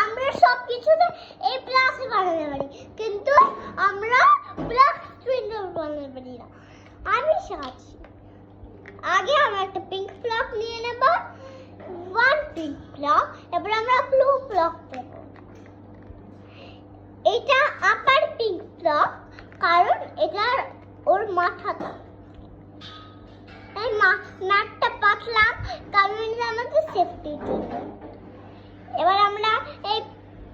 আমরা সব কিছুতে এই প্লাসে বানাতে পারি, কিন্তু আমরা প্লাস স্পিন্ডল বানাতে পারি না। আমি শেখাচ্ছি। আগে আমরা একটা পিঙ্ক ব্লক নিয়ে নেব, ওয়ান পিঙ্ক ব্লক। এবার আমরা ব্লু ব্লক দেব। এটা আপার পিঙ্ক ব্লক, কারণ এটার ওর মাথাটা, তাই নাটটা পাতলাম, কারণ এটা আমাদের সেফটি জন্য। এবার আমরা এই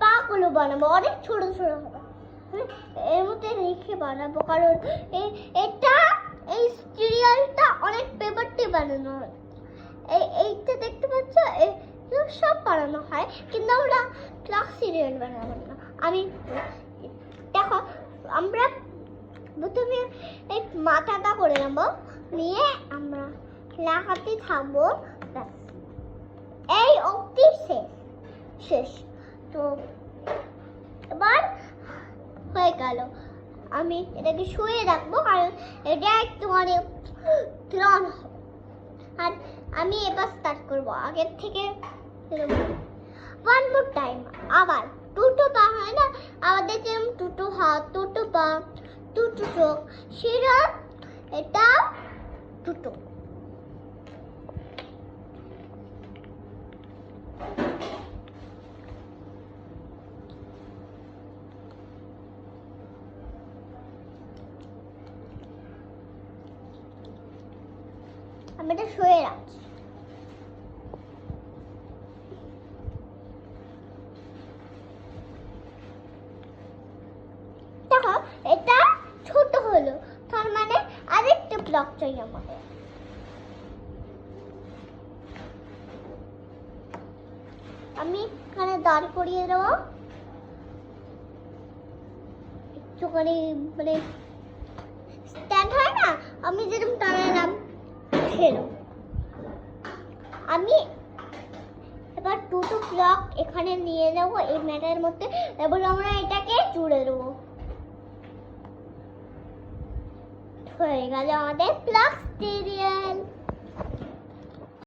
পাগুলো বানাবো, অনেক ছোট ছোট হবে, এর মধ্যে রেখে বানাবো, কারণ এটা এই সিরিয়ালটা অনেক পেপার দিয়ে বানানো হয়। এইটা দেখতে পাচ্ছ, সব বানানো হয়, কিন্তু আমরা ক্লক সিরিয়াল বানাবো না। আমি দেখো, আমরা প্রথমে এই মাথাটা করে নেব, নিয়ে আমরা লাগাতে থাকবো। এই অবধি শেষ। তো এবার হয়ে গেল। আমি এটাকে শুয়ে রাখবো, কারণ এটা একটু মানে ত্রাণ হবে। আর আমি এবার স্টার্ট করবো আগের থেকে। One more time. আবার দুটো পা হয় না, আমাদের যেরকম দুটো হাত, দুটো পা, দুটো চোখ, সেরকম এটা দুটো। আমি এটা শুয়ে রাখছি। দেখো, এটা ছোট হলো, তার মানে আরেকটা ব্লক চাই আমাদের। আমি এখানে দাঁড় করিয়ে দেবো, একটুখানি মানে স্ট্যান্ড হয় না, আমি যেরকম দাঁড়ালাম সেরকম। আমি এবার দুটো ব্লক এখানে নিয়ে নেবো এই ম্যাটের মধ্যে, এবার আমরা এটাকে জুড়ে দেবো। হয়ে গেল আমাদের ব্লক সিরিয়াল।